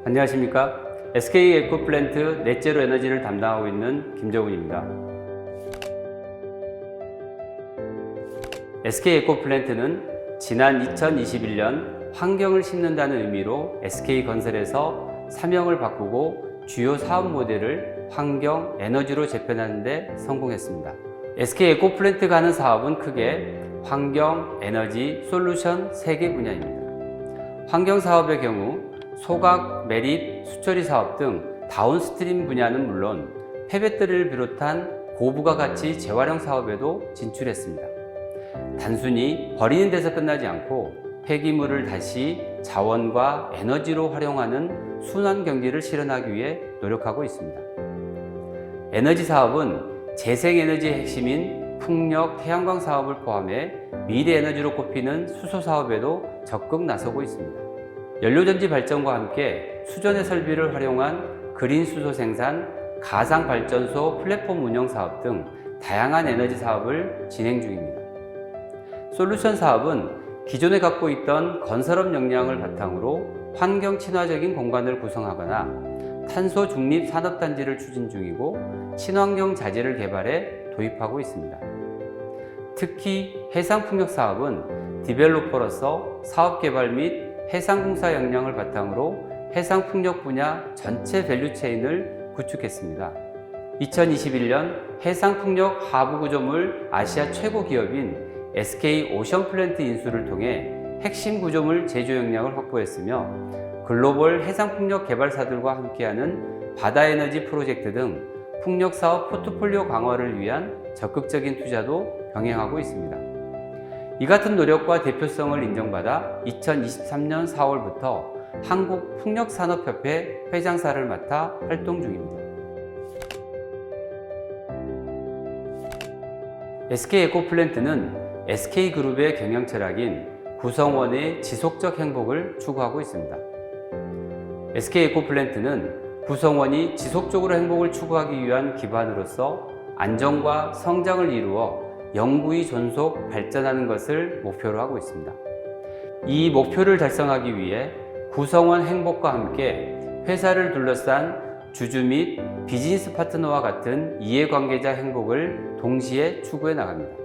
안녕하십니까. SK에코플랜트 넷제로 에너지를 담당하고 있는 김정훈입니다. SK에코플랜트는 지난 2021년 환경을 심는다는 의미로 SK건설에서 사명을 바꾸고 주요 사업 모델을 환경, 에너지로 재편하는 데 성공했습니다. SK에코플랜트가 하는 사업은 크게 환경, 에너지, 솔루션 3개 분야입니다. 환경 사업의 경우 소각, 매립, 수처리 사업 등 다운스트림 분야는 물론 폐배터리를 비롯한 고부가 가치 재활용 사업에도 진출했습니다. 단순히 버리는 데서 끝나지 않고 폐기물을 다시 자원과 에너지로 활용하는 순환 경기를 실현하기 위해 노력하고 있습니다. 에너지 사업은 재생에너지의 핵심인 풍력, 태양광 사업을 포함해 미래 에너지로 꼽히는 수소 사업에도 적극 나서고 있습니다. 연료전지 발전과 함께 수전의 설비를 활용한 그린 수소 생산, 가상 발전소 플랫폼 운영 사업 등 다양한 에너지 사업을 진행 중입니다. 솔루션 사업은 기존에 갖고 있던 건설업 역량을 바탕으로 환경 친화적인 공간을 구성하거나 탄소 중립 산업단지를 추진 중이고 친환경 자재를 개발해 도입하고 있습니다. 특히 해상풍력 사업은 디벨로퍼로서 사업 개발 및 해상공사 역량을 바탕으로 해상풍력 분야 전체 밸류체인을 구축했습니다. 2021년 해상풍력 하부 구조물 아시아 최고 기업인 SK오션플랜트 인수를 통해 핵심 구조물 제조 역량을 확보했으며 글로벌 해상풍력 개발사들과 함께하는 바다에너지 프로젝트 등 풍력 사업 포트폴리오 강화를 위한 적극적인 투자도 병행하고 있습니다. 이 같은 노력과 대표성을 인정받아 2023년 4월부터 한국풍력산업협회 회장사를 맡아 활동 중입니다. SK에코플랜트는 SK그룹의 경영 철학인 구성원의 지속적 행복을 추구하고 있습니다. SK에코플랜트는 구성원이 지속적으로 행복을 추구하기 위한 기반으로서 안정과 성장을 이루어 영구히 존속 발전하는 것을 목표로 하고 있습니다. 이 목표를 달성하기 위해 구성원 행복과 함께 회사를 둘러싼 주주 및 비즈니스 파트너와 같은 이해관계자 행복을 동시에 추구해 나갑니다.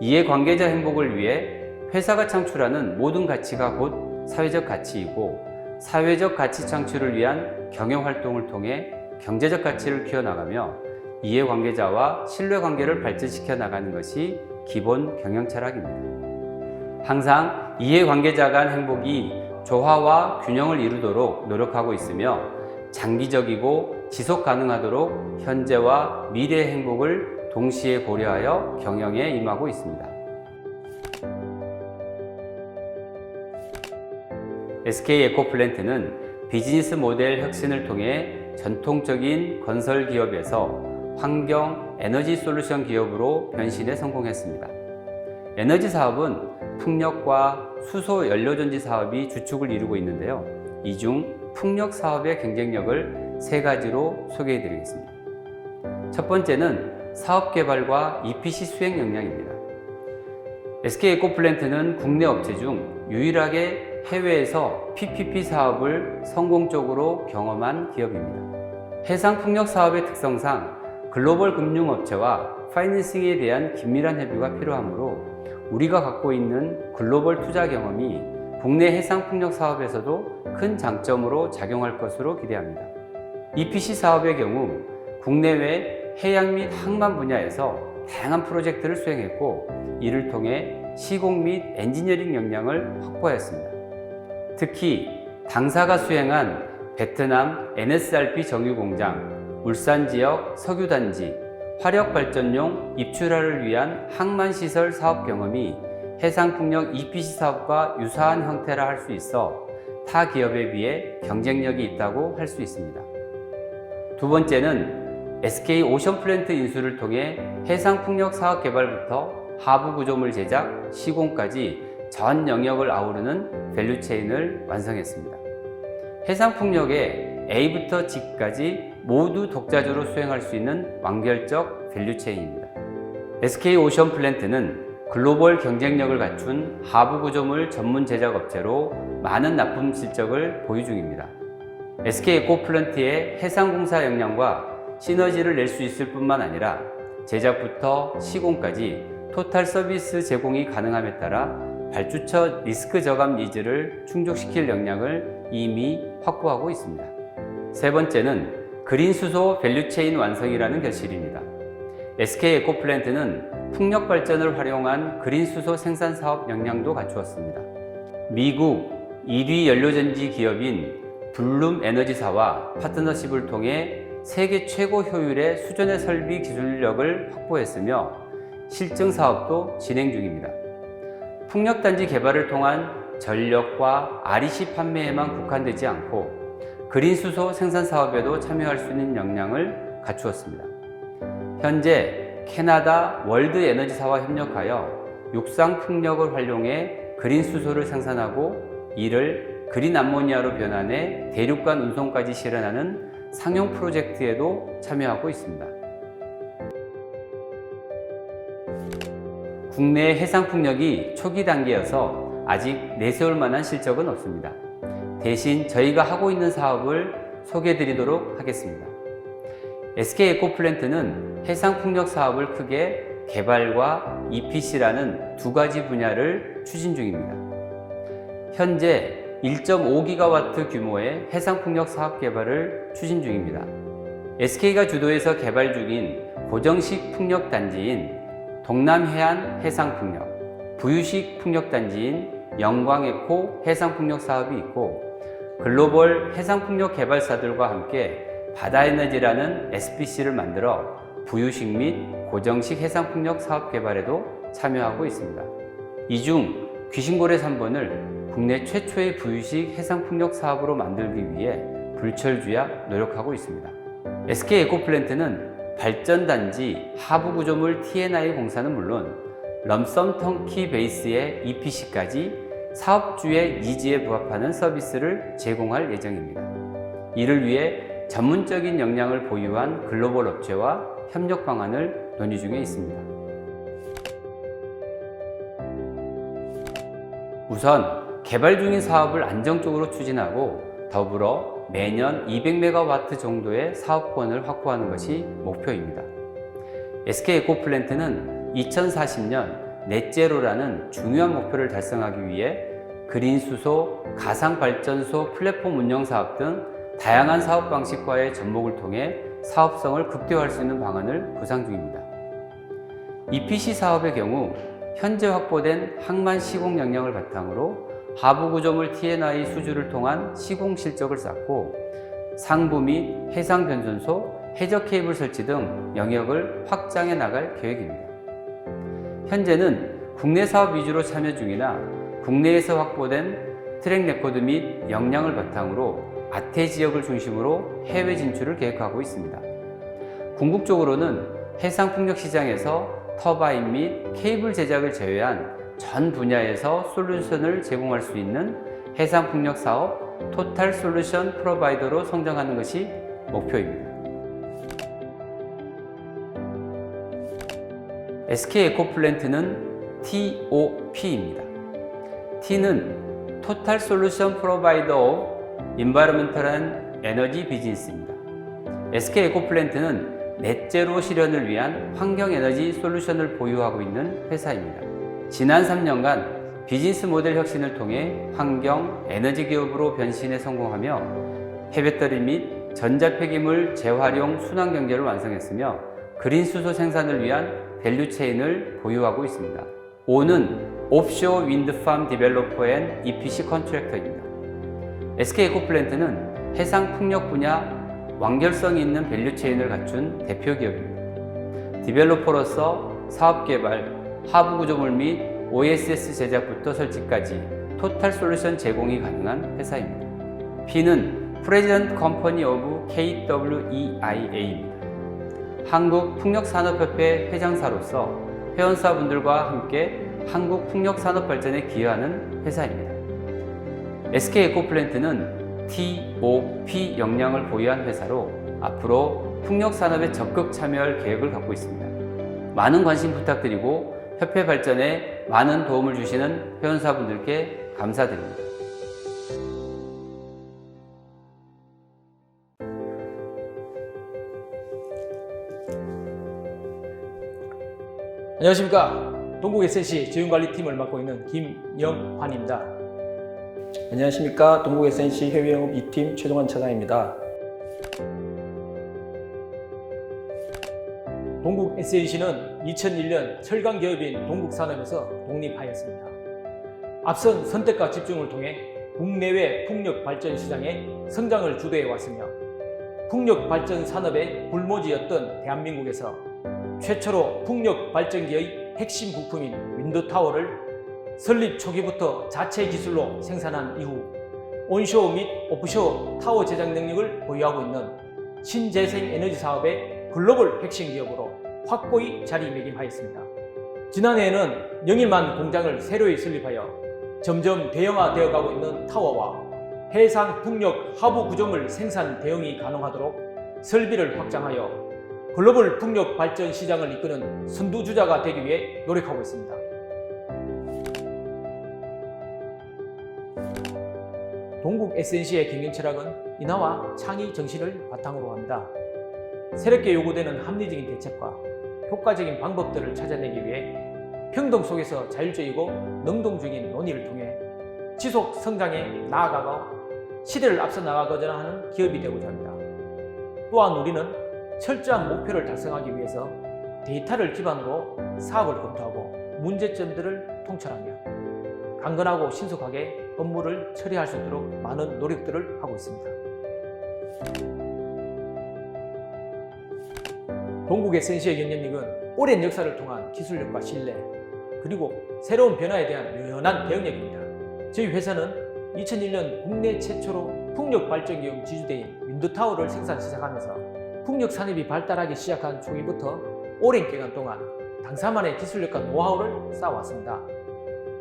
이해관계자 행복을 위해 회사가 창출하는 모든 가치가 곧 사회적 가치이고 사회적 가치 창출을 위한 경영활동을 통해 경제적 가치를 키워나가며 이해관계자와 신뢰관계를 발전시켜 나가는 것이 기본 경영 철학입니다. 항상 이해관계자 간 행복이 조화와 균형을 이루도록 노력하고 있으며 장기적이고 지속 가능하도록 현재와 미래의 행복을 동시에 고려하여 경영에 임하고 있습니다. SK에코플랜트는 비즈니스 모델 혁신을 통해 전통적인 건설 기업에서 환경, 에너지 솔루션 기업으로 변신에 성공했습니다. 에너지 사업은 풍력과 수소 연료전지 사업이 주축을 이루고 있는데요. 이 중 풍력 사업의 경쟁력을 3가지로 소개해 드리겠습니다. 첫 번째는 사업 개발과 EPC 수행 역량입니다. SK에코플랜트는 국내 업체 중 유일하게 해외에서 PPP 사업을 성공적으로 경험한 기업입니다. 해상풍력 사업의 특성상 글로벌 금융업체와 파이낸싱에 대한 긴밀한 협의가 필요하므로 우리가 갖고 있는 글로벌 투자 경험이 국내 해상풍력 사업에서도 큰 장점으로 작용할 것으로 기대합니다. EPC 사업의 경우 국내외 해양 및 항만 분야에서 다양한 프로젝트를 수행했고 이를 통해 시공 및 엔지니어링 역량을 확보하였습니다. 특히 당사가 수행한 베트남 NSRP 정유공장, 울산 지역 석유단지, 화력발전용 입출하를 위한 항만시설 사업 경험이 해상풍력 EPC 사업과 유사한 형태라 할 수 있어 타 기업에 비해 경쟁력이 있다고 할 수 있습니다. 두 번째는 SK오션플랜트 인수를 통해 해상풍력 사업 개발부터 하부 구조물 제작, 시공까지 전 영역을 아우르는 밸류체인을 완성했습니다. 해상풍력의 A부터 G까지 모두 독자적으로 수행할 수 있는 완결적 밸류체인입니다. SK오션플랜트는 글로벌 경쟁력을 갖춘 하부 구조물 전문 제작 업체로 많은 납품 실적을 보유 중입니다. SK에코플랜트의 해상공사 역량과 시너지를 낼 수 있을 뿐만 아니라 제작부터 시공까지 토탈 서비스 제공이 가능함에 따라 발주처 리스크 저감 니즈를 충족시킬 역량을 이미 확보하고 있습니다. 세 번째는 그린 수소 밸류체인 완성이라는 결실입니다. SK에코플랜트는 풍력 발전을 활용한 그린 수소 생산 사업 역량도 갖추었습니다. 미국 1위 연료전지 기업인 블룸 에너지사와 파트너십을 통해 세계 최고 효율의 수전의 설비 기술력을 확보했으며 실증 사업도 진행 중입니다. 풍력단지 개발을 통한 전력과 REC 판매에만 국한되지 않고 그린 수소 생산 사업에도 참여할 수 있는 역량을 갖추었습니다. 현재 캐나다 월드 에너지사와 협력하여 육상 풍력을 활용해 그린 수소를 생산하고 이를 그린 암모니아로 변환해 대륙간 운송까지 실현하는 상용 프로젝트에도 참여하고 있습니다. 국내 해상 풍력이 초기 단계여서 아직 내세울 만한 실적은 없습니다. 대신 저희가 하고 있는 사업을 소개해 드리도록 하겠습니다. SK에코플랜트는 해상 풍력 사업을 크게 개발과 EPC라는 두 가지 분야를 추진 중입니다. 현재 1.5GW 규모의 해상 풍력 사업 개발을 추진 중입니다. SK가 주도해서 개발 중인 고정식 풍력 단지인 동남해안 해상 풍력, 부유식 풍력 단지인 영광에코 해상 풍력 사업이 있고 글로벌 해상 풍력 개발사들과 함께 바다에너지라는 SPC를 만들어 부유식 및 고정식 해상 풍력 사업 개발에도 참여하고 있습니다. 이 중 귀신고래 3번을 국내 최초의 부유식 해상 풍력 사업으로 만들기 위해 불철주야 노력하고 있습니다. SK에코플랜트는 발전단지 하부 구조물 T&I 공사는 물론 럼썸 턴키 베이스의 EPC까지 사업주의 니즈에 부합하는 서비스를 제공할 예정입니다. 이를 위해 전문적인 역량을 보유한 글로벌 업체와 협력 방안을 논의 중에 있습니다. 우선 개발 중인 사업을 안정적으로 추진하고 더불어 매년 200MW 정도의 사업권을 확보하는 것이 목표입니다. SK에코플랜트는 2040년 넷제로라는 중요한 목표를 달성하기 위해 그린 수소, 가상 발전소 플랫폼 운영 사업 등 다양한 사업 방식과의 접목을 통해 사업성을 극대화할 수 있는 방안을 구상 중입니다. EPC 사업의 경우 현재 확보된 항만 시공 역량을 바탕으로 하부 구조물 T&I 수주를 통한 시공 실적을 쌓고 상부 및 해상 변전소, 해저 케이블 설치 등 영역을 확장해 나갈 계획입니다. 현재는 국내 사업 위주로 참여 중이나 국내에서 확보된 트랙 레코드 및 역량을 바탕으로 아태 지역을 중심으로 해외 진출을 계획하고 있습니다. 궁극적으로는 해상 풍력 시장에서 터바인 및 케이블 제작을 제외한 전 분야에서 솔루션을 제공할 수 있는 해상 풍력 사업 토탈 솔루션 프로바이더로 성장하는 것이 목표입니다. SK에코플랜트는 TOP입니다. T는 토탈 솔루션 프로바이더 오브 인바이러먼털 앤 에너지 비즈니스입니다. SK에코플랜트는 넷제로 실현을 위한 환경에너지 솔루션을 보유하고 있는 회사입니다. 지난 3년간 비즈니스 모델 혁신을 통해 환경, 에너지 기업으로 변신에 성공하며 폐배터리 및 전자폐기물 재활용 순환 경제를 완성했으며 그린 수소 생산을 위한 밸류체인을 보유하고 있습니다. O는 옵쇼어 윈드팜 디벨로퍼 앤 EPC 컨트랙터입니다. SK에코플랜트는 해상 풍력 분야 완결성이 있는 밸류체인을 갖춘 대표 기업입니다. 디벨로퍼로서 사업 개발, 하부 구조물 및 OSS 제작부터 설치까지 토탈 솔루션 제공이 가능한 회사입니다. P는 프레지던트 컴퍼니 오브 KWEIA입니다. 한국풍력산업협회 회장사로서 회원사분들과 함께 한국풍력산업발전에 기여하는 회사입니다. SK에코플랜트는 TOP 역량을 보유한 회사로 앞으로 풍력산업에 적극 참여할 계획을 갖고 있습니다. 많은 관심 부탁드리고 협회 발전에 많은 도움을 주시는 회원사분들께 감사드립니다. 안녕하십니까. 동국 SNC 재윤관리팀을 맡고 있는 김영환입니다. 안녕하십니까. 동국 SNC 해외영업 2팀 최종환 차장입니다. 동국 SNC는 2001년 철강기업인 동국산업에서 독립하였습니다. 앞선 선택과 집중을 통해 국내외 풍력발전 시장의 성장을 주도해 왔으며 풍력발전 산업의 불모지였던 대한민국에서 최초로 풍력발전기의 핵심 부품인 윈드타워를 설립 초기부터 자체 기술로 생산한 이후 온쇼어 및 오프쇼어 타워 제작 능력을 보유하고 있는 신재생 에너지 사업의 글로벌 핵심 기업으로 확고히 자리매김하였습니다. 지난해에는 영일만 공장을 새로이 설립하여 점점 대형화되어 가고 있는 타워와 해상 풍력 하부 구조물 생산 대응이 가능하도록 설비를 확장하여 글로벌 풍력 발전 시장을 이끄는 선두주자가 되기 위해 노력하고 있습니다. 동국 SNC의 경영 철학은 인하와 창의 정신을 바탕으로 합니다. 새롭게 요구되는 합리적인 대책과 효과적인 방법들을 찾아내기 위해 평등 속에서 자율적이고 능동적인 논의를 통해 지속 성장에 나아가고 시대를 앞서 나가고자 하는 기업이 되고자 합니다. 또한 우리는 철저한 목표를 달성하기 위해서 데이터를 기반으로 사업을 검토하고 문제점들을 통찰하며 강건하고 신속하게 업무를 처리할 수 있도록 많은 노력들을 하고 있습니다. 동국 SNC의 경쟁력은 오랜 역사를 통한 기술력과 신뢰, 그리고 새로운 변화에 대한 유연한 대응력입니다. 저희 회사는 2001년 국내 최초로 풍력발전기업 지주대인 윈드타워를 생산 시작하면서 풍력 산업이 발달하기 시작한 초기부터 오랜 기간 동안 당사만의 기술력과 노하우를 쌓아왔습니다.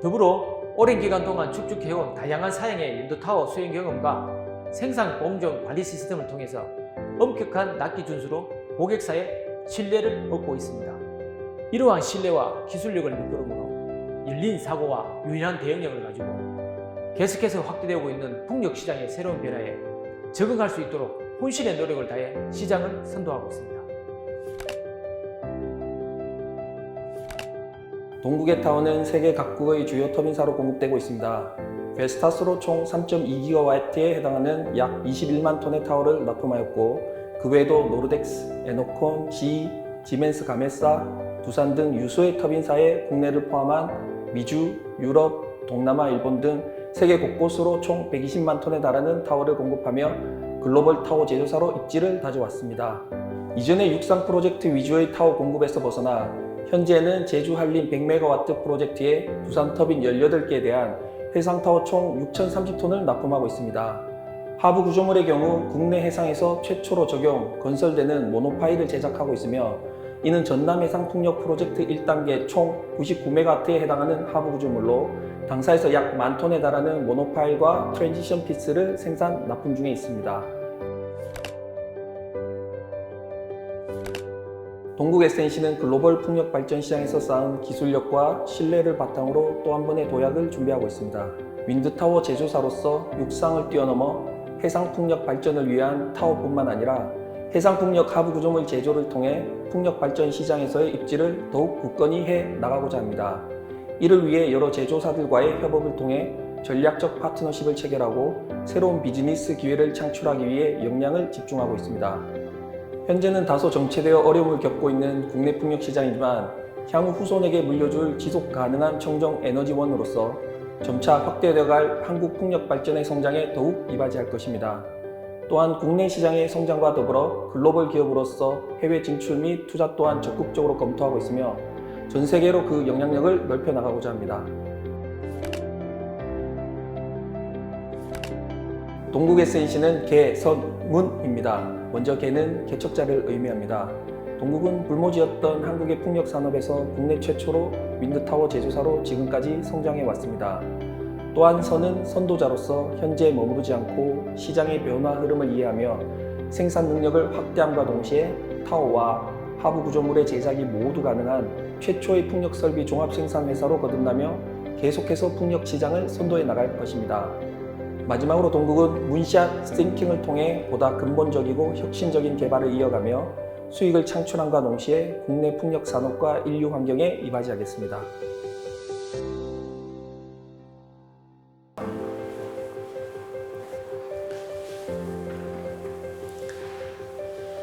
더불어 오랜 기간 동안 축적해온 다양한 사양의 윈드타워 수행 경험과 생산 공정 관리 시스템을 통해서 엄격한 납기 준수로 고객사의 신뢰를 얻고 있습니다. 이러한 신뢰와 기술력을 이끌음으로 열린 사고와 유연한 대응력을 가지고 계속해서 확대되고 있는 풍력 시장의 새로운 변화에 적응할 수 있도록 혼신의 노력을 다해 시장을 선도하고 있습니다. 동국의 타워는 세계 각국의 주요 터빈사로 공급되고 있습니다. 베스타스로 총 3.2GW에 해당하는 약 21만 톤의 타워를 납품하였고, 그 외에도 노르덱스, 에너콘, GE, 지멘스 가메사, 두산 등 유수의 터빈사의 국내를 포함한 미주, 유럽, 동남아, 일본 등 세계 곳곳으로 총 120만 톤에 달하는 타워를 공급하며 글로벌 타워 제조사로 입지를 다져왔습니다. 이전의 육상 프로젝트 위주의 타워 공급에서 벗어나 현재는 제주 한림 100MW 프로젝트에 두산 터빈 18개에 대한 해상 타워 총 6,030톤을 납품하고 있습니다. 하부 구조물의 경우 국내 해상에서 최초로 적용, 건설되는 모노파일을 제작하고 있으며, 이는 전남 해상 풍력 프로젝트 1단계 총 99MW에 해당하는 하부 구조물로 당사에서 약 10,000톤에 달하는 모노파일과 트랜지션 피스를 생산 납품 중에 있습니다. 동국 SNC는 글로벌 풍력 발전 시장에서 쌓은 기술력과 신뢰를 바탕으로 또 한 번의 도약을 준비하고 있습니다. 윈드타워 제조사로서 육상을 뛰어넘어 해상 풍력 발전을 위한 타워뿐만 아니라 해상 풍력 하부 구조물 제조를 통해 풍력 발전 시장에서의 입지를 더욱 굳건히 해 나가고자 합니다. 이를 위해 여러 제조사들과의 협업을 통해 전략적 파트너십을 체결하고 새로운 비즈니스 기회를 창출하기 위해 역량을 집중하고 있습니다. 현재는 다소 정체되어 어려움을 겪고 있는 국내 풍력 시장이지만 향후 후손에게 물려줄 지속 가능한 청정 에너지원으로서 점차 확대되어갈 한국 풍력 발전의 성장에 더욱 이바지할 것입니다. 또한 국내 시장의 성장과 더불어 글로벌 기업으로서 해외 진출 및 투자 또한 적극적으로 검토하고 있으며 전 세계로 그 영향력을 넓혀 나가고자 합니다. 동국 SNC는 개선문입니다. 먼저 개는 개척자를 의미합니다. 동국은 불모지였던 한국의 풍력 산업에서 국내 최초로 윈드타워 제조사로 지금까지 성장해 왔습니다. 또한 선은 선도자로서 현재 머무르지 않고 시장의 변화 흐름을 이해하며 생산 능력을 확대함과 동시에 타워와 하부 구조물의 제작이 모두 가능한 최초의 풍력 설비 종합 생산 회사로 거듭나며 계속해서 풍력 시장을 선도해 나갈 것입니다. 마지막으로 동국은 문샷 싱킹을 통해 보다 근본적이고 혁신적인 개발을 이어가며 수익을 창출함과 동시에 국내 풍력 산업과 인류 환경에 이바지하겠습니다.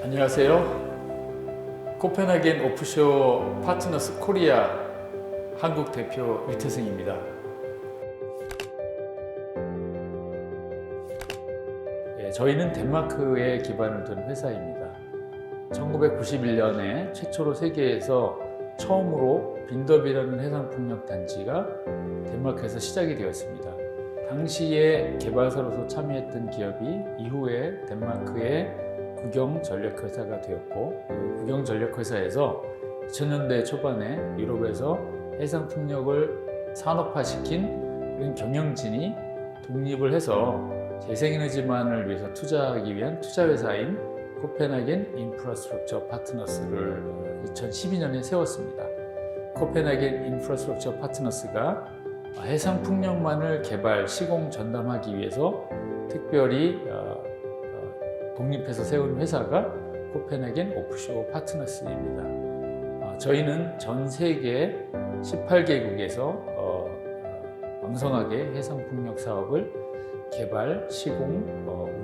안녕하세요. 코펜하겐 오프쇼 파트너스 코리아 한국 대표 유태승입니다. 저희는 덴마크에 기반을 둔 회사입니다. 1991년에 최초로 세계에서 처음으로 빈더비라는 해상풍력 단지가 덴마크에서 시작이 되었습니다. 당시에 개발사로서 참여했던 기업이 이후에 덴마크의 국영전력회사가 되었고, 그 국영전력회사에서 2000년대 초반에 유럽에서 해상풍력을 산업화시킨 그런 경영진이 독립을 해서 재생에너지만을 위해서 투자하기 위한 투자회사인 코펜하겐 인프라스트럭처 파트너스를 2012년에 세웠습니다. 코펜하겐 인프라스트럭처 파트너스가 해상풍력만을 개발, 시공, 전담하기 위해서 특별히 독립해서 세운 회사가 코펜하겐 오프쇼 파트너스입니다. 저희는 전 세계 18개국에서 왕성하게 해상풍력 사업을 개발, 시공,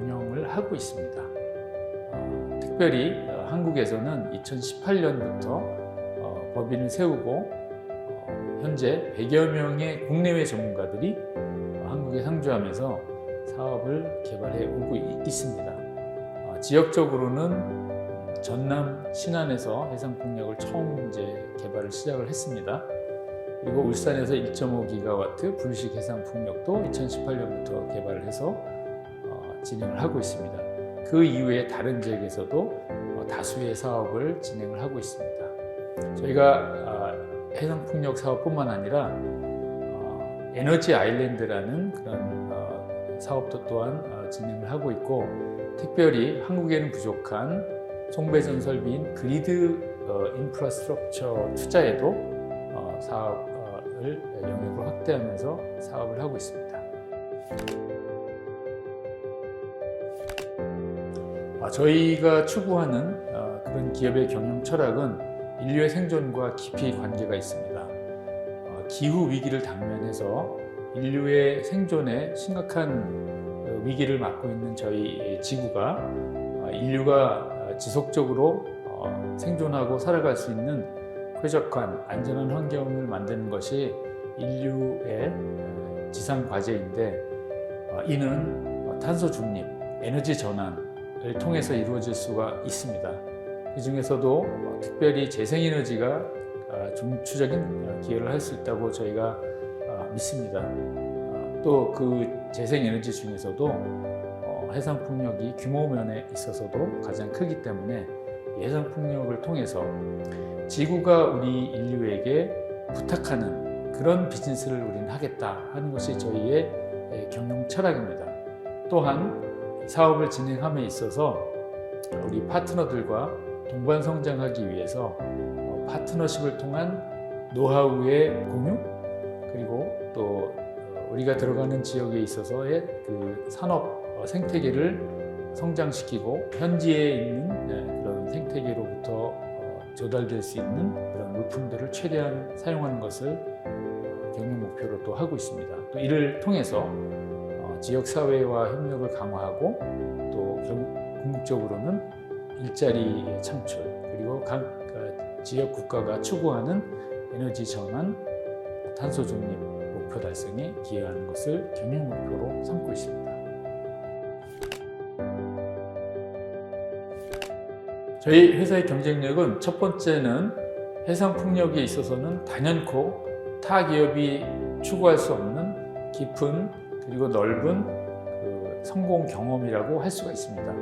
운영을 하고 있습니다. 특별히 한국에서는 2018년부터 법인을 세우고 현재 100여 명의 국내외 전문가들이 한국에 상주하면서 사업을 개발해 오고 있습니다. 지역적으로는 전남 신안에서 해상풍력을 처음 개발을 시작을 했습니다. 그리고 울산에서 1.5기가와트 불식 해상풍력도 2018년부터 개발을 해서 진행을 하고 있습니다. 그 이후에 다른 지역에서도 다수의 사업을 진행을 하고 있습니다. 저희가 해상풍력 사업뿐만 아니라 에너지 아일랜드라는 그런 사업도 또한 진행을 하고 있고, 특별히 한국에는 부족한 송배전 설비인 그리드 인프라스트럭처 투자에도 사업을 영역을 확대하면서 사업을 하고 있습니다. 저희가 추구하는 그런 기업의 경영 철학은 인류의 생존과 깊이 관계가 있습니다. 기후 위기를 당면해서 인류의 생존에 심각한 위기를 맞고 있는 저희 지구가 인류가 지속적으로 생존하고 살아갈 수 있는 쾌적한 안전한 환경을 만드는 것이 인류의 지상 과제인데, 이는 탄소 중립, 에너지 전환을 통해서 이루어질 수가 있습니다. 그 중에서도 특별히 재생에너지가 중추적인 기여를 할 수 있다고 저희가 믿습니다. 또 그 재생에너지 중에서도 해상풍력이 규모 면에 있어서도 가장 크기 때문에 해상풍력을 통해서 지구가 우리 인류에게 부탁하는 그런 비즈니스를 우리는 하겠다 하는 것이 저희의 경영 철학입니다. 또한 사업을 진행함에 있어서 우리 파트너들과 동반 성장하기 위해서 파트너십을 통한 노하우의 공유, 그리고 또 우리가 들어가는 지역에 있어서의 그 산업 생태계를 성장시키고 현지에 있는 그런 생태계로부터 조달될 수 있는 그런 물품들을 최대한 사용하는 것을 경영 목표로 또 하고 있습니다. 또 이를 통해서 지역 사회와 협력을 강화하고 또 궁극적으로는 일자리 창출, 그리고 각 지역 국가가 추구하는 에너지 전환, 탄소 중립 목표 달성에 기여하는 것을 경영 목표로 삼고 있습니다. 저희 회사의 경쟁력은 첫 번째는 해상풍력에 있어서는 단연코 타 기업이 추구할 수 없는 깊은 그리고 넓은 그 성공 경험이라고 할 수가 있습니다.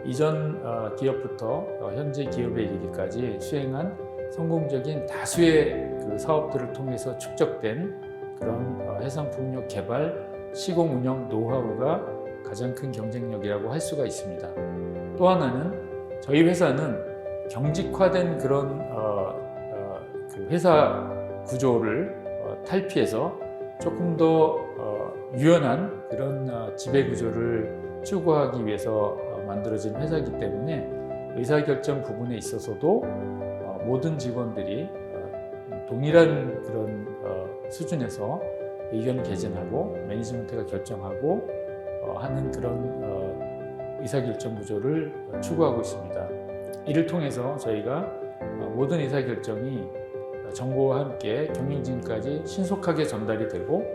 이전 기업부터 현재 기업에 이르기까지 수행한 성공적인 다수의 그 사업들을 통해서 축적된 그런 해상풍력 개발, 시공 운영 노하우가 가장 큰 경쟁력이라고 할 수가 있습니다. 또 하나는 저희 회사는 경직화된 그런 그 회사 구조를 탈피해서 조금 더 유연한 그런 지배 구조를 추구하기 위해서 만들어진 회사이기 때문에 의사결정 부분에 있어서도 모든 직원들이 동일한 그런 수준에서 의견을 개진하고 매니지먼트가 결정하고 하는 그런 의사결정 구조를 추구하고 있습니다. 이를 통해서 저희가 모든 의사결정이 정보와 함께 경영진까지 신속하게 전달이 되고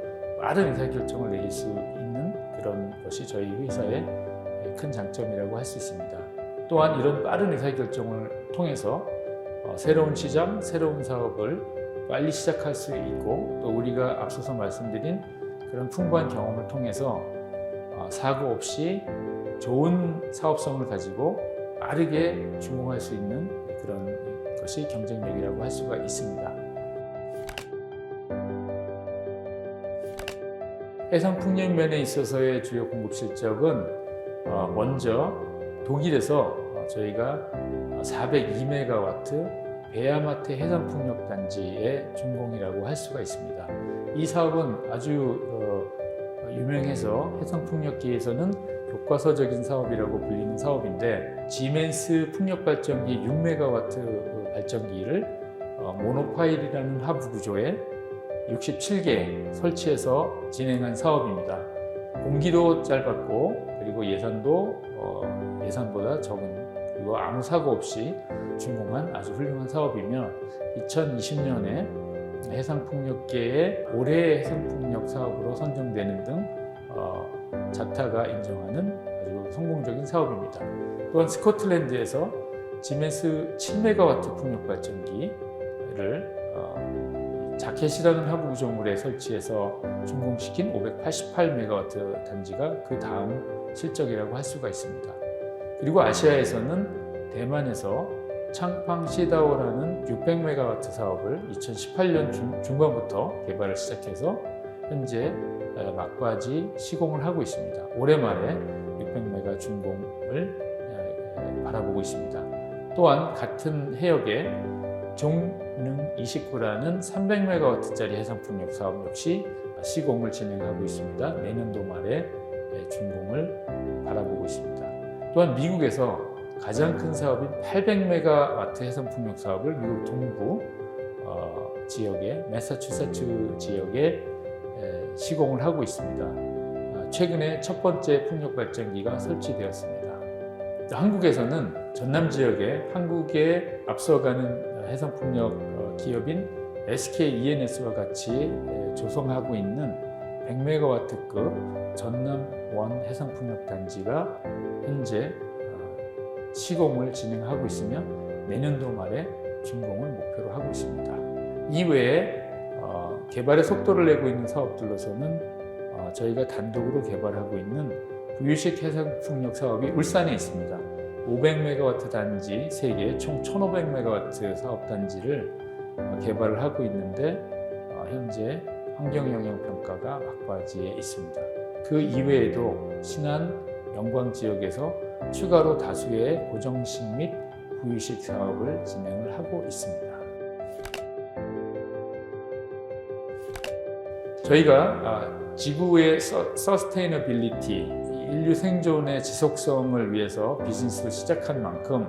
빠른 의사결정을 내릴 수 있는 그런 것이 저희 회사의 큰 장점이라고 할 수 있습니다. 또한 이런 빠른 의사결정을 통해서 새로운 시장, 새로운 사업을 빨리 시작할 수 있고 또 우리가 앞서서 말씀드린 그런 풍부한 경험을 통해서 사고 없이 좋은 사업성을 가지고 빠르게 준공할 수 있는 그런 것이 경쟁력이라고 할 수가 있습니다. 해상풍력 면에 있어서의 주요 공급 실적은 먼저 독일에서 저희가 402메가와트 베아마트 해상풍력단지의 준공이라고 할 수가 있습니다. 이 사업은 아주 유명해서 해상풍력계에서는 교과서적인 사업이라고 불리는 사업인데 지멘스 풍력발전기 6메가와트 발전기를 모노파일이라는 하부 구조에 67개 설치해서 진행한 사업입니다. 공기도 짧았고 그리고 예산보다 적은 그리고 아무 사고 없이 준공한 아주 훌륭한 사업이며 2020년에 해상풍력계의 올해의 해상풍력 사업으로 선정되는 등 자타가 인정하는 아주 성공적인 사업입니다. 또한 스코틀랜드에서 지멘스 7메가와트 풍력발전기를 자켓이라는 하부 구조물에 설치해서 준공시킨 588메가와트 단지가 그 다음 실적이라고 할 수가 있습니다. 그리고 아시아에서는 대만에서 창팡 시다오라는 600메가와트 사업을 2018년 중반부터 개발을 시작해서 현재 막바지 시공을 하고 있습니다. 올해 말에 600메가 준공을 바라보고 있습니다. 또한 같은 해역에 종능 29라는 300메가와트짜리 해상풍력 사업 역시 시공을 진행하고 있습니다. 내년도 말에 준공을 바라보고 있습니다. 또한 미국에서 가장 큰 사업인 800메가와트 해상풍력 사업을 미국 동부 지역의 매사추세츠 지역에 시공을 하고 있습니다. 최근에 첫 번째 풍력 발전기가 설치되었습니다. 한국에서는 전남 지역에 한국에 앞서가는 해상풍력 기업인 SK E&S와 같이 조성하고 있는 100메가와트급 전남 원 해상풍력 단지가 현재 시공을 진행하고 있으며 내년도 말에 준공을 목표로 하고 있습니다. 이외에 개발의 속도를 내고 있는 사업들로서는 저희가 단독으로 개발하고 있는 부유식 해상풍력 사업이 울산에 있습니다. 500메가와트 단지 3개, 총 1500메가와트 사업 단지를 개발을 하고 있는데 현재 환경영향평가가 막바지에 있습니다. 그 이외에도 신안, 영광 지역에서 추가로 다수의 고정식 및 부유식 사업을 진행을 하고 있습니다. 저희가 지구의 서스테이너빌리티, 인류 생존의 지속성을 위해서 비즈니스를 시작한 만큼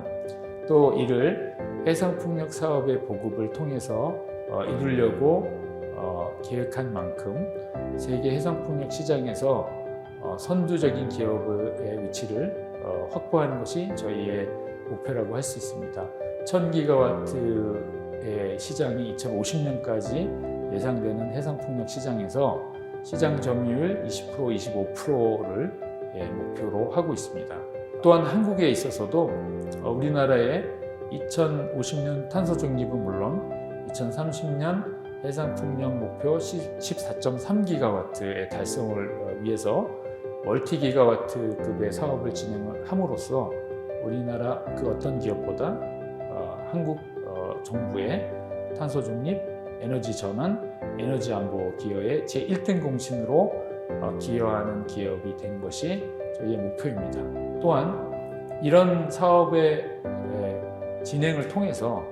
또 이를 해상풍력 사업의 보급을 통해서 이루려고 계획한 만큼 세계 해상풍력 시장에서 선두적인 기업의 위치를 확보하는 것이 저희의 목표라고 할 수 있습니다. 1000기가와트의 시장이 2050년까지 예상되는 해상풍력 시장에서 시장 점유율 20%, 25%를 목표로 하고 있습니다. 또한 한국에 있어서도 우리나라의 2050년 탄소 중립은 물론 2030년 해상풍력 목표 14.3기가와트의 달성을 위해서 멀티기가와트급의 사업을 진행을 함으로써 우리나라 그 어떤 기업보다 한국 정부의 탄소 중립, 에너지 전환, 에너지 안보 기여의 제1등 공신으로 기여하는 기업이 된 것이 저희의 목표입니다. 또한 이런 사업의 진행을 통해서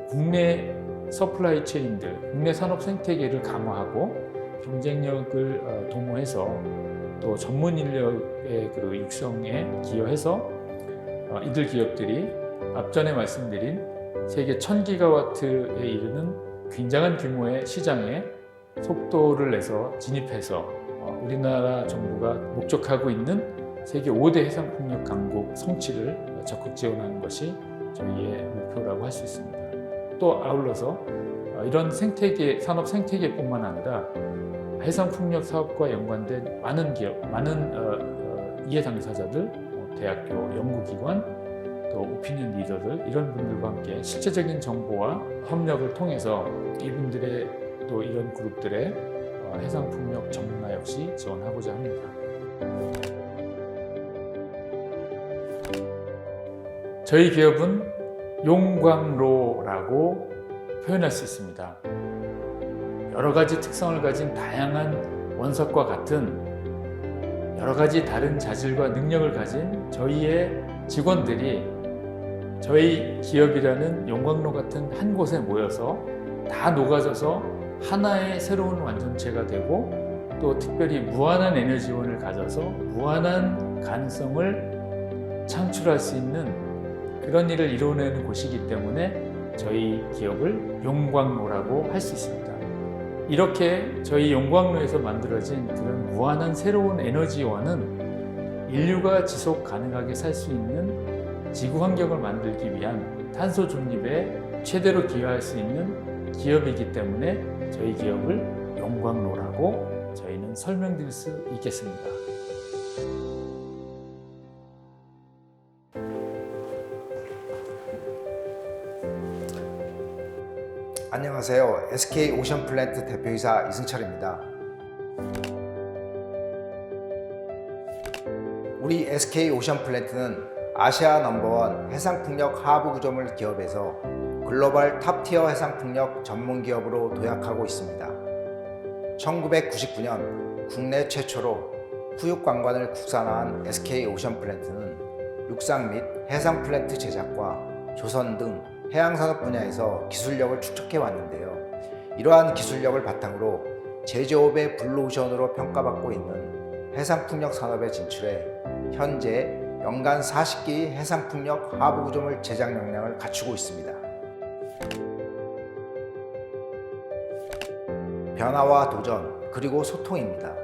국내 서플라이 체인들, 국내 산업 생태계를 강화하고 경쟁력을 도모해서 또 전문 인력의 그 육성에 기여해서 이들 기업들이 앞전에 말씀드린 세계 1000기가와트에 이르는 굉장한 규모의 시장에 속도를 내서 진입해서 우리나라 정부가 목적하고 있는 세계 5대 해상풍력 강국 성취를 적극 지원하는 것이 저희의 목표라고 할 수 있습니다. 또 아울러서 이런 산업 생태계뿐만 아니라 해상풍력 사업과 연관된 많은 기업, 많은 이해 당사자들, 대학교, 연구기관, 또 오피니언 리더들 이런 분들과 함께 실제적인 정보와 협력을 통해서 이분들의 또 이런 그룹들의 해상풍력 전문화 역시 지원하고자 합니다. 저희 기업은 용광로라고 표현할 수 있습니다. 여러 가지 특성을 가진 다양한 원석과 같은 여러 가지 다른 자질과 능력을 가진 저희의 직원들이 저희 기업이라는 용광로 같은 한 곳에 모여서 다 녹아져서 하나의 새로운 완전체가 되고 또 특별히 무한한 에너지원을 가져서 무한한 가능성을 창출할 수 있는 그런 일을 이루어내는 곳이기 때문에 저희 기업을 용광로라고 할 수 있습니다. 이렇게 저희 용광로에서 만들어진 그런 무한한 새로운 에너지원은 인류가 지속 가능하게 살 수 있는 지구 환경을 만들기 위한 탄소 중립에 최대로 기여할 수 있는 기업이기 때문에 저희 기업을 용광로라고 저희는 설명드릴 수 있겠습니다. 안녕하세요. SK 오션플랜트 대표이사 이승철입니다. 우리 SK 오션플랜트는 아시아 넘버원 해상풍력 하부 구조물 기업에서 글로벌 탑티어 해상풍력 전문 기업으로 도약하고 있습니다. 1999년 국내 최초로 후육관관을 국산화한 SK 오션플랜트는 육상 및 해상 플랜트 제작과 조선 등 해양산업 분야에서 기술력을 축적해 왔는데요. 이러한 기술력을 바탕으로 제조업의 블루오션으로 평가받고 있는 해상풍력 산업에 진출해 현재 연간 40개의 해상풍력 하부 구조물 제작 역량을 갖추고 있습니다. 변화와 도전 그리고 소통입니다.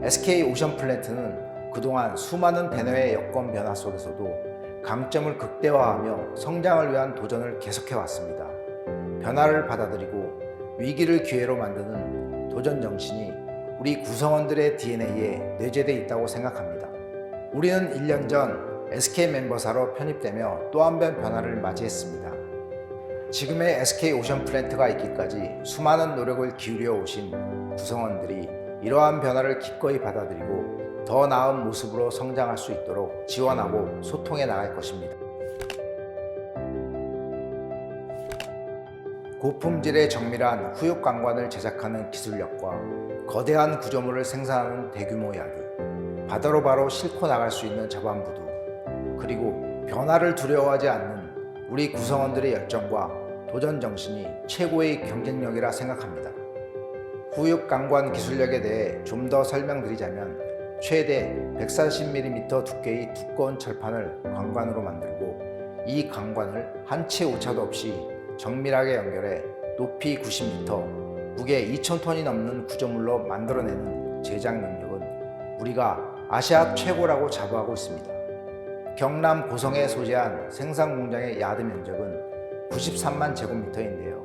SK 오션플랜트는 그동안 수많은 대내외 여건 변화 속에서도 강점을 극대화하며 성장을 위한 도전을 계속해왔습니다. 변화를 받아들이고 위기를 기회로 만드는 도전 정신이 우리 구성원들의 DNA에 내재되어 있다고 생각합니다. 우리는 1년 전 SK 멤버사로 편입되며 또 한 번 변화를 맞이했습니다. 지금의 SK 오션플랜트가 있기까지 수많은 노력을 기울여 오신 구성원들이 이러한 변화를 기꺼이 받아들이고 더 나은 모습으로 성장할 수 있도록 지원하고 소통해 나갈 것입니다. 고품질의 정밀한 후육관관을 제작하는 기술력과 거대한 구조물을 생산하는 대규모 야드, 바다로 바로 싣고 나갈 수 있는 자반부두, 그리고 변화를 두려워하지 않는 우리 구성원들의 열정과 도전 정신이 최고의 경쟁력이라 생각합니다. 후육관관 기술력에 대해 좀 더 설명드리자면 최대 140mm 두께의 두꺼운 철판을 관관으로 만들고 이 관관을 한 채 오차도 없이 정밀하게 연결해 높이 90m, 무게 2000톤이 넘는 구조물로 만들어내는 제작 능력은 우리가 아시아 최고라고 자부하고 있습니다. 경남 고성에 소재한 생산 공장의 야드 면적은 93만 제곱미터인데요.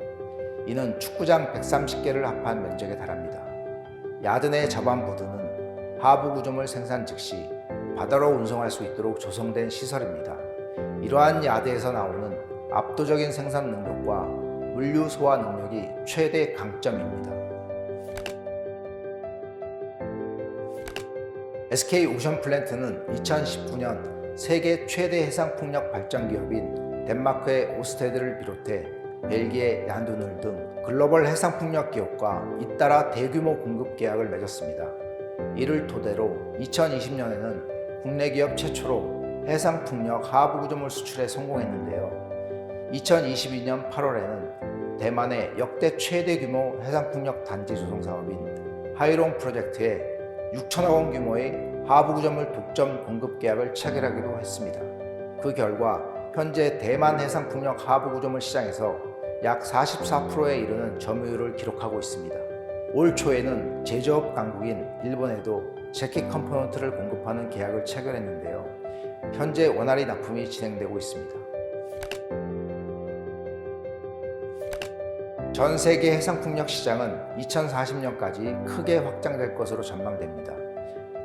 이는 축구장 130개를 합한 면적에 달합니다. 야드 내 자반부두는 하부 구조물 생산 즉시 바다로 운송할 수 있도록 조성된 시설입니다. 이러한 야드에서 나오는 압도적인 생산 능력과 물류 소화 능력이 최대 강점입니다. SK 오션플랜트는 2019년 세계 최대 해상풍력 발전 기업인 덴마크의 오스테드를 비롯해 벨기에 얀두눌 등 글로벌 해상풍력 기업과 잇따라 대규모 공급 계약을 맺었습니다. 이를 토대로 2020년에는 국내 기업 최초로 해상풍력 하부 구조물 수출에 성공했는데요. 2022년 8월에는 대만의 역대 최대 규모 해상풍력 단지 조성 사업인 하이롱 프로젝트에 6천억 원 규모의 하부 구조물 독점 공급 계약을 체결하기도 했습니다. 그 결과 현재 대만 해상풍력 하부 구조물 시장에서 약 44%에 이르는 점유율을 기록하고 있습니다. 올 초에는 제조업 강국인 일본에도 재킷 컴포넌트를 공급하는 계약을 체결했는데요. 현재 원활히 납품이 진행되고 있습니다. 전 세계 해상풍력 시장은 2040년까지 크게 확장될 것으로 전망됩니다.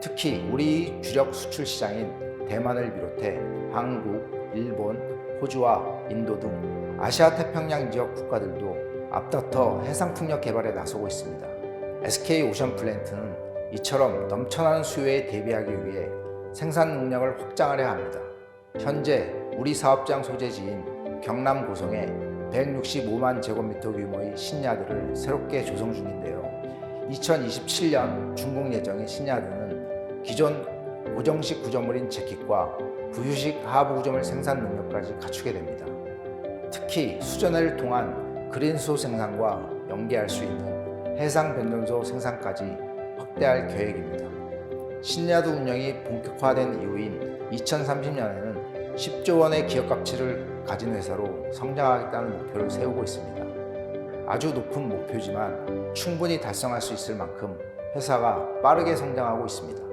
특히 우리 주력 수출 시장인 대만을 비롯해 한국, 일본, 호주와 인도 등 아시아 태평양 지역 국가들도 앞다퉈 해상풍력 개발에 나서고 있습니다. SK 오션 플랜트는 이처럼 넘쳐나는 수요에 대비하기 위해 생산 능력을 확장하려 합니다. 현재 우리 사업장 소재지인 경남 고성에 165만 제곱미터 규모의 신야드를 새롭게 조성 중인데요. 2027년 준공 예정인 신야드는 기존 고정식 구조물인 재킷과 부유식 하부 구조물 생산 능력까지 갖추게 됩니다. 특히 수전해를 통한 그린수소 생산과 연계할 수 있는 해상 변전소 생산까지 확대할 계획입니다. 신야드 운영이 본격화된 이후인 2030년에는 10조 원의 기업 가치를 가진 회사로 성장하겠다는 목표를 세우고 있습니다. 아주 높은 목표지만 충분히 달성할 수 있을 만큼 회사가 빠르게 성장하고 있습니다.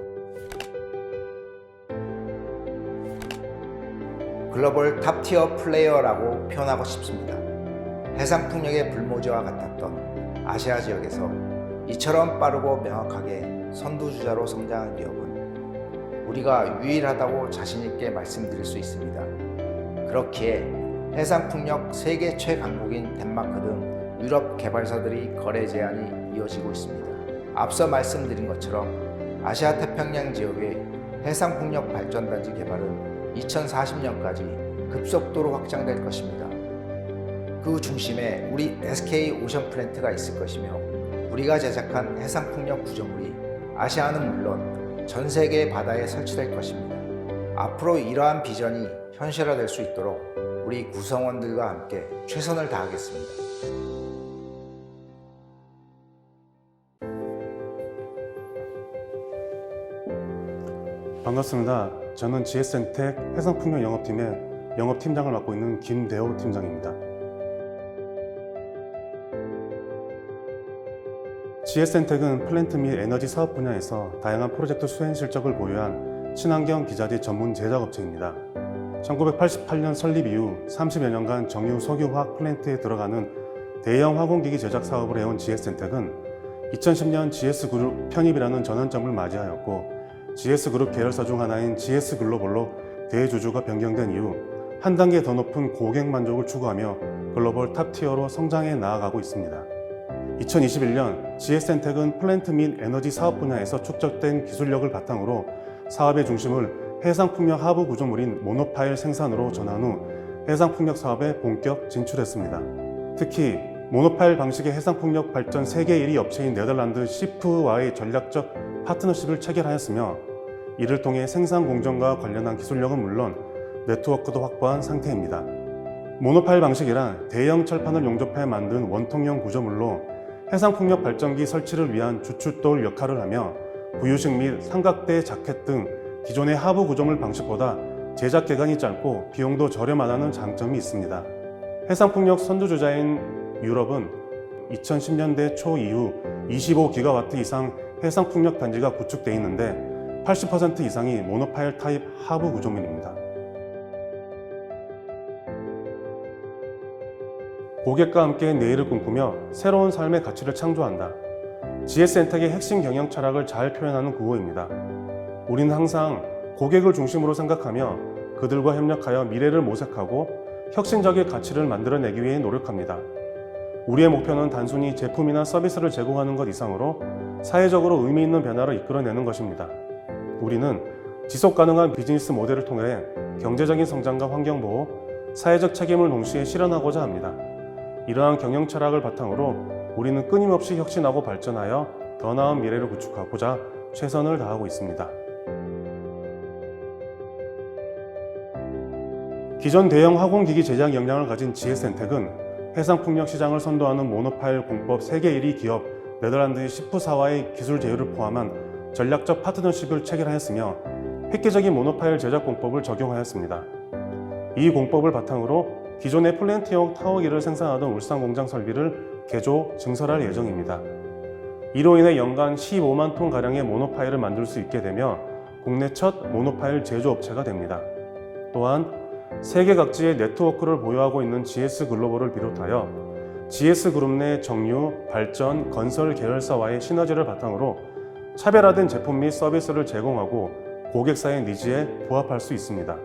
글로벌 탑티어 플레이어라고 표현하고 싶습니다. 해상풍력의 불모지와 같았던 아시아 지역에서 이처럼 빠르고 명확하게 선두주자로 성장한 기업은 우리가 유일하다고 자신있게 말씀드릴 수 있습니다. 그렇기에 해상풍력 세계 최강국인 덴마크 등 유럽 개발사들이 거래 제한이 이어지고 있습니다. 앞서 말씀드린 것처럼 아시아 태평양 지역의 해상풍력 발전단지 개발은 2040년까지 급속도로 확장될 것입니다. 그 중심에 우리 SK 오션 플랜트가 있을 것이며 우리가 제작한 해상풍력 구조물이 아시아는 물론 전 세계 바다에 설치될 것입니다. 앞으로 이러한 비전이 현실화될 수 있도록 우리 구성원들과 함께 최선을 다하겠습니다. 반갑습니다. 저는 GS엔텍 해상풍력 영업팀의 영업팀장을 맡고 있는 김대호 팀장입니다. GS엔텍은 플랜트 및 에너지 사업 분야에서 다양한 프로젝트 수행 실적을 보유한 친환경 기자재 전문 제작업체입니다. 1988년 설립 이후 30여 년간 정유 석유화학 플랜트에 들어가는 대형 화공기기 제작 사업을 해온 GS엔텍은 2010년 GS그룹 편입이라는 전환점을 맞이하였고 GS그룹 계열사 중 하나인 GS글로벌로 대주주가 변경된 이후 한 단계 더 높은 고객 만족을 추구하며 글로벌 탑티어로 성장해 나아가고 있습니다. 2021년 GS엔텍은 플랜트 및 에너지 사업 분야에서 축적된 기술력을 바탕으로 사업의 중심을 해상풍력 하부 구조물인 모노파일 생산으로 전환 후 해상풍력 사업에 본격 진출했습니다. 특히 모노파일 방식의 해상풍력 발전 세계 1위 업체인 네덜란드 시프와의 전략적 파트너십을 체결하였으며 이를 통해 생산 공정과 관련한 기술력은 물론 네트워크도 확보한 상태입니다. 모노파일 방식이란 대형 철판을 용접해 만든 원통형 구조물로 해상풍력 발전기 설치를 위한 주춧돌 역할을 하며 부유식 및 삼각대 자켓 등 기존의 하부 구조물 방식보다 제작 기간이 짧고 비용도 저렴하다는 장점이 있습니다. 해상풍력 선두주자인 유럽은 2010년대 초 이후 25GW 이상 해상풍력 단지가 구축되어 있는데 80% 이상이 모노파일 타입 하부 구조물입니다. 고객과 함께 내일을 꿈꾸며 새로운 삶의 가치를 창조한다. GS엔텍의 핵심 경영 철학을 잘 표현하는 구호입니다. 우리는 항상 고객을 중심으로 생각하며 그들과 협력하여 미래를 모색하고 혁신적인 가치를 만들어내기 위해 노력합니다. 우리의 목표는 단순히 제품이나 서비스를 제공하는 것 이상으로 사회적으로 의미 있는 변화를 이끌어내는 것입니다. 우리는 지속 가능한 비즈니스 모델을 통해 경제적인 성장과 환경보호, 사회적 책임을 동시에 실현하고자 합니다. 이러한 경영 철학을 바탕으로 우리는 끊임없이 혁신하고 발전하여 더 나은 미래를 구축하고자 최선을 다하고 있습니다. 기존 대형 화공기기 제작 역량을 가진 GS엔텍은 해상풍력 시장을 선도하는 모노파일 공법 세계 1위 기업 네덜란드의 시프사와의 기술 제휴를 포함한 전략적 파트너십을 체결하였으며 획기적인 모노파일 제작 공법을 적용하였습니다. 이 공법을 바탕으로 기존의 플랜트형 타워기를 생산하던 울산 공장 설비를 개조, 증설할 예정입니다. 이로 인해 연간 15만 톤 가량의 모노파일을 만들 수 있게 되며 국내 첫 모노파일 제조업체가 됩니다. 또한 세계 각지의 네트워크를 보유하고 있는 GS글로벌을 비롯하여 GS그룹 내 정유, 발전, 건설 계열사와의 시너지를 바탕으로 차별화된 제품 및 서비스를 제공하고 고객사의 니즈에 부합할 수 있습니다.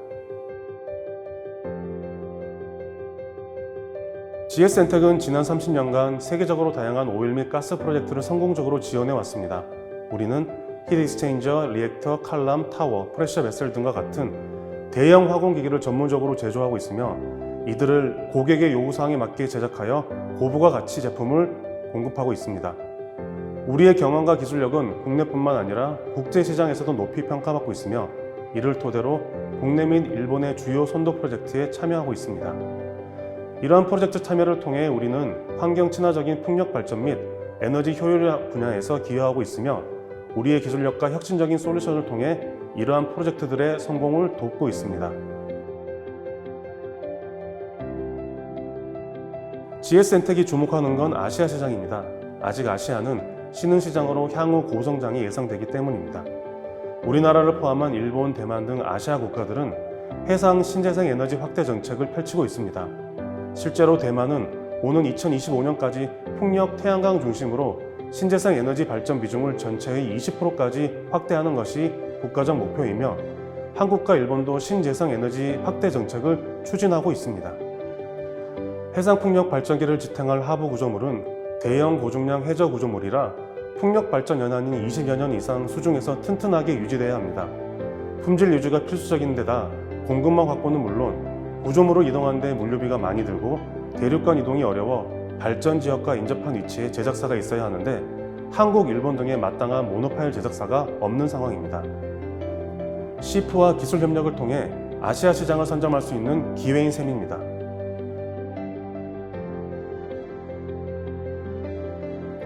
GS엔텍은 지난 30년간 세계적으로 다양한 오일 및 가스 프로젝트를 성공적으로 지원해 왔습니다. 우리는 히트 익스체인저, 리액터, 칼럼, 타워, 프레셔 베슬 등과 같은 대형 화공기기를 전문적으로 제조하고 있으며 이들을 고객의 요구사항에 맞게 제작하여 고부가 가치 제품을 공급하고 있습니다. 우리의 경험과 기술력은 국내뿐만 아니라 국제시장에서도 높이 평가받고 있으며 이를 토대로 국내 및 일본의 주요 선도 프로젝트에 참여하고 있습니다. 이러한 프로젝트 참여를 통해 우리는 환경 친화적인 풍력 발전 및 에너지 효율화 분야에서 기여하고 있으며 우리의 기술력과 혁신적인 솔루션을 통해 이러한 프로젝트들의 성공을 돕고 있습니다. GS엔텍이 주목하는 건 아시아 시장입니다. 아직 아시아는 신흥시장으로 향후 고성장이 예상되기 때문입니다. 우리나라를 포함한 일본, 대만 등 아시아 국가들은 해상 신재생 에너지 확대 정책을 펼치고 있습니다. 실제로 대만은 오는 2025년까지 풍력, 태양광 중심으로 신재생 에너지 발전 비중을 전체의 20%까지 확대하는 것이 국가적 목표이며 한국과 일본도 신재생 에너지 확대 정책을 추진하고 있습니다. 해상 풍력 발전기를 지탱할 하부 구조물은 대형 고중량 해저 구조물이라 풍력 발전 연한이 20여 년 이상 수중에서 튼튼하게 유지돼야 합니다. 품질 유지가 필수적인 데다 공급망 확보는 물론 구조물을 이동하는 데 물류비가 많이 들고 대륙간 이동이 어려워 발전 지역과 인접한 위치에 제작사가 있어야 하는데 한국, 일본 등의 마땅한 모노파일 제작사가 없는 상황입니다. 시프와 기술 협력을 통해 아시아 시장을 선점할 수 있는 기회인 셈입니다.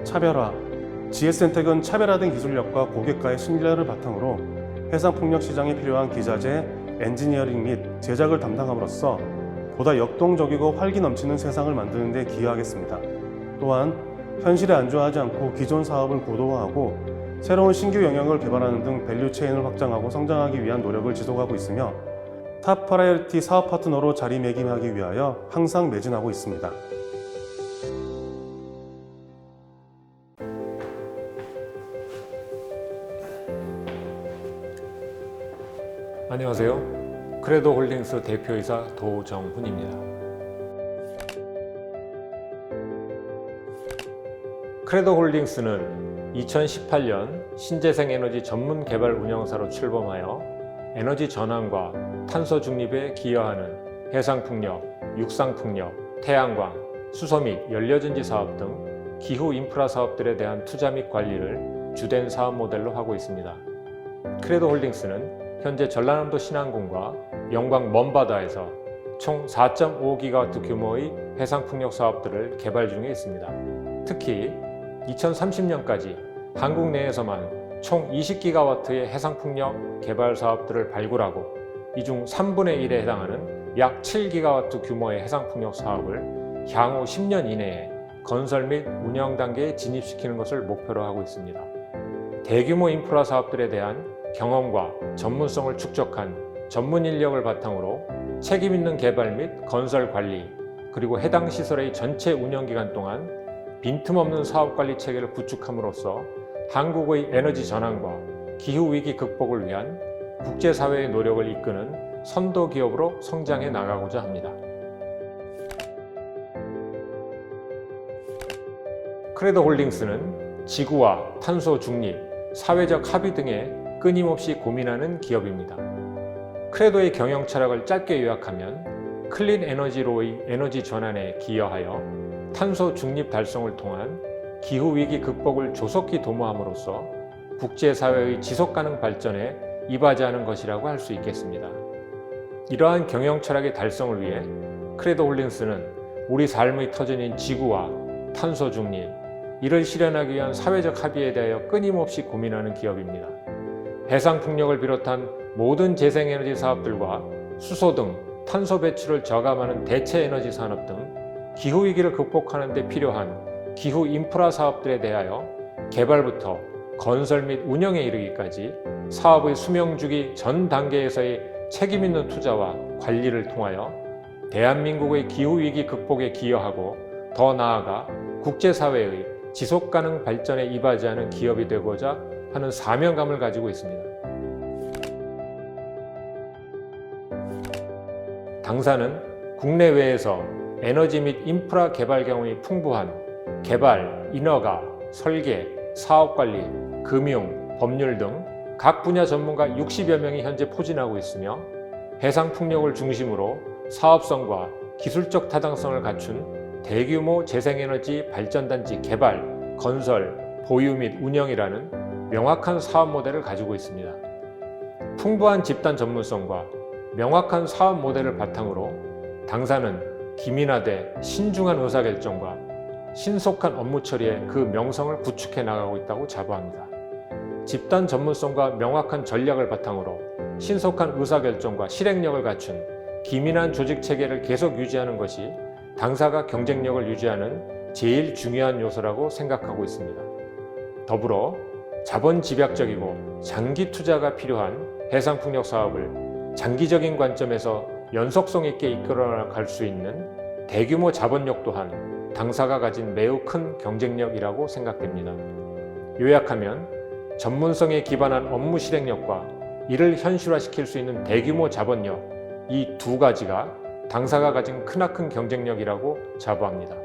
차별화. GS엔텍은 차별화된 기술력과 고객과의 신뢰를 바탕으로 해상풍력 시장에 필요한 기자재, 엔지니어링 및 제작을 담당함으로써 보다 역동적이고 활기 넘치는 세상을 만드는 데 기여하겠습니다. 또한 현실에 안주하지 않고 기존 사업을 고도화하고 새로운 신규 영역을 개발하는 등 밸류 체인을 확장하고 성장하기 위한 노력을 지속하고 있으며 탑 프라이어리티 사업 파트너로 자리매김하기 위하여 항상 매진하고 있습니다. 안녕하세요. 크레도홀딩스 대표이사 도정훈입니다. 크레도홀딩스는 2018년 신재생에너지 전문 개발 운영사로 출범하여 에너지 전환과 탄소 중립에 기여하는 해상풍력, 육상풍력, 태양광, 수소 및 연료전지 사업 등 기후 인프라 사업들에 대한 투자 및 관리를 주된 사업 모델로 하고 있습니다. 크레도홀딩스는 현재 전라남도 신안군과 영광 먼바다에서 총 4.5기가와트 규모의 해상풍력 사업들을 개발 중에 있습니다. 특히 2030년까지 한국 내에서만 총 20기가와트의 해상풍력 개발 사업들을 발굴하고 이 중 3분의 1에 해당하는 약 7기가와트 규모의 해상풍력 사업을 향후 10년 이내에 건설 및 운영 단계에 진입시키는 것을 목표로 하고 있습니다. 대규모 인프라 사업들에 대한 경험과 전문성을 축적한 전문 인력을 바탕으로 책임 있는 개발 및 건설 관리, 그리고 해당 시설의 전체 운영 기간 동안 빈틈없는 사업 관리 체계를 구축함으로써 한국의 에너지 전환과 기후 위기 극복을 위한 국제사회의 노력을 이끄는 선도 기업으로 성장해 나가고자 합니다. 크레도홀딩스는 지구와 탄소 중립, 사회적 합의 등에 끊임없이 고민하는 기업입니다. 크레도의 경영 철학을 짧게 요약하면 클린 에너지로의 에너지 전환에 기여하여 탄소 중립 달성을 통한 기후위기 극복을 조속히 도모함으로써 국제사회의 지속가능 발전에 이바지하는 것이라고 할 수 있겠습니다. 이러한 경영 철학의 달성을 위해 크레도홀딩스는 우리 삶의 터전인 지구와 탄소 중립, 이를 실현하기 위한 사회적 합의에 대하여 끊임없이 고민하는 기업입니다. 해상풍력을 비롯한 모든 재생에너지 사업들과 수소 등 탄소 배출을 저감하는 대체 에너지 산업 등 기후위기를 극복하는 데 필요한 기후 인프라 사업들에 대하여 개발부터 건설 및 운영에 이르기까지 사업의 수명주기 전 단계에서의 책임있는 투자와 관리를 통하여 대한민국의 기후위기 극복에 기여하고 더 나아가 국제사회의 지속가능 발전에 이바지하는 기업이 되고자 하는 사명감을 가지고 있습니다. 당사는 국내외에서 에너지 및 인프라 개발 경험이 풍부한 개발, 인허가, 설계, 사업관리, 금융, 법률 등 각 분야 전문가 60여 명이 현재 포진하고 있으며 해상풍력을 중심으로 사업성과 기술적 타당성을 갖춘 대규모 재생에너지 발전단지 개발, 건설, 보유 및 운영이라는 명확한 사업 모델을 가지고 있습니다. 풍부한 집단 전문성과 명확한 사업 모델을 바탕으로 당사는 기민하되 신중한 의사결정과 신속한 업무 처리에 그 명성을 구축해 나가고 있다고 자부합니다. 집단 전문성과 명확한 전략을 바탕으로 신속한 의사결정과 실행력을 갖춘 기민한 조직 체계를 계속 유지하는 것이 당사가 경쟁력을 유지하는 제일 중요한 요소라고 생각하고 있습니다. 더불어 자본 집약적이고 장기 투자가 필요한 해상풍력 사업을 장기적인 관점에서 연속성 있게 이끌어갈 수 있는 대규모 자본력 또한 당사가 가진 매우 큰 경쟁력이라고 생각됩니다. 요약하면 전문성에 기반한 업무 실행력과 이를 현실화시킬 수 있는 대규모 자본력, 이 두 가지가 당사가 가진 크나큰 경쟁력이라고 자부합니다.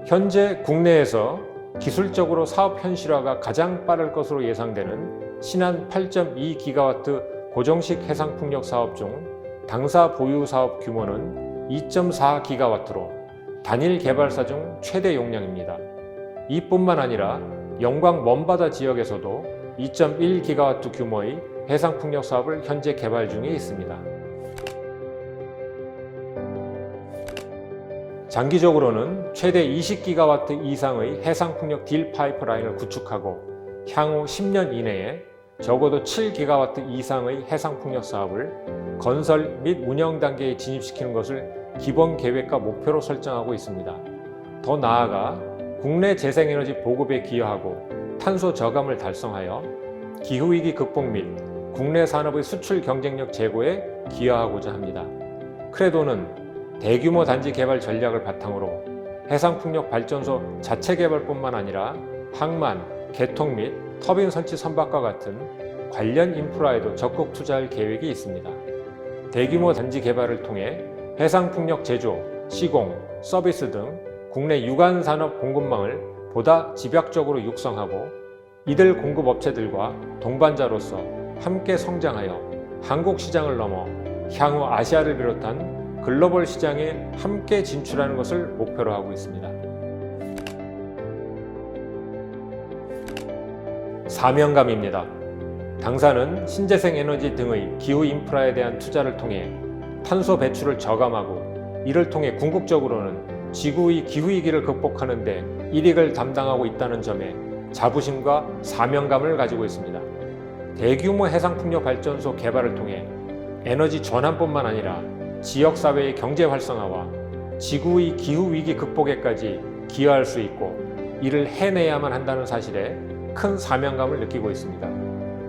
현재 국내에서 기술적으로 사업 현실화가 가장 빠를 것으로 예상되는 신한 8.2기가와트 고정식 해상풍력 사업 중 당사 보유 사업 규모는 2.4기가와트로 단일 개발사 중 최대 용량입니다. 이뿐만 아니라 영광 먼바다 지역에서도 2.1기가와트 규모의 해상풍력 사업을 현재 개발 중에 있습니다. 장기적으로는 최대 20기가와트 이상의 해상풍력 딜 파이프라인을 구축하고 향후 10년 이내에 적어도 7기가와트 이상의 해상풍력 사업을 건설 및 운영 단계에 진입시키는 것을 기본 계획과 목표로 설정하고 있습니다. 더 나아가 국내 재생에너지 보급에 기여하고 탄소 저감을 달성하여 기후위기 극복 및 국내 산업의 수출 경쟁력 제고에 기여하고자 합니다. 크레도는 대규모 단지 개발 전략을 바탕으로 해상풍력 발전소 자체 개발뿐만 아니라 항만, 개통 및 터빈 선치 선박과 같은 관련 인프라에도 적극 투자할 계획이 있습니다. 대규모 단지 개발을 통해 해상풍력 제조, 시공, 서비스 등 국내 유관 산업 공급망을 보다 집약적으로 육성하고 이들 공급업체들과 동반자로서 함께 성장하여 한국 시장을 넘어 향후 아시아를 비롯한 글로벌 시장에 함께 진출하는 것을 목표로 하고 있습니다. 사명감입니다. 당사는 신재생 에너지 등의 기후 인프라에 대한 투자를 통해 탄소 배출을 저감하고 이를 통해 궁극적으로는 지구의 기후위기를 극복하는 데 일익을 담당하고 있다는 점에 자부심과 사명감을 가지고 있습니다. 대규모 해상풍력 발전소 개발을 통해 에너지 전환뿐만 아니라 지역사회의 경제 활성화와 지구의 기후위기 극복에까지 기여할 수 있고 이를 해내야만 한다는 사실에 큰 사명감을 느끼고 있습니다.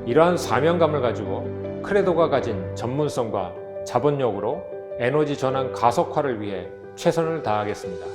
이러한 사명감을 가지고 크레도가 가진 전문성과 자본력으로 에너지 전환 가속화를 위해 최선을 다하겠습니다.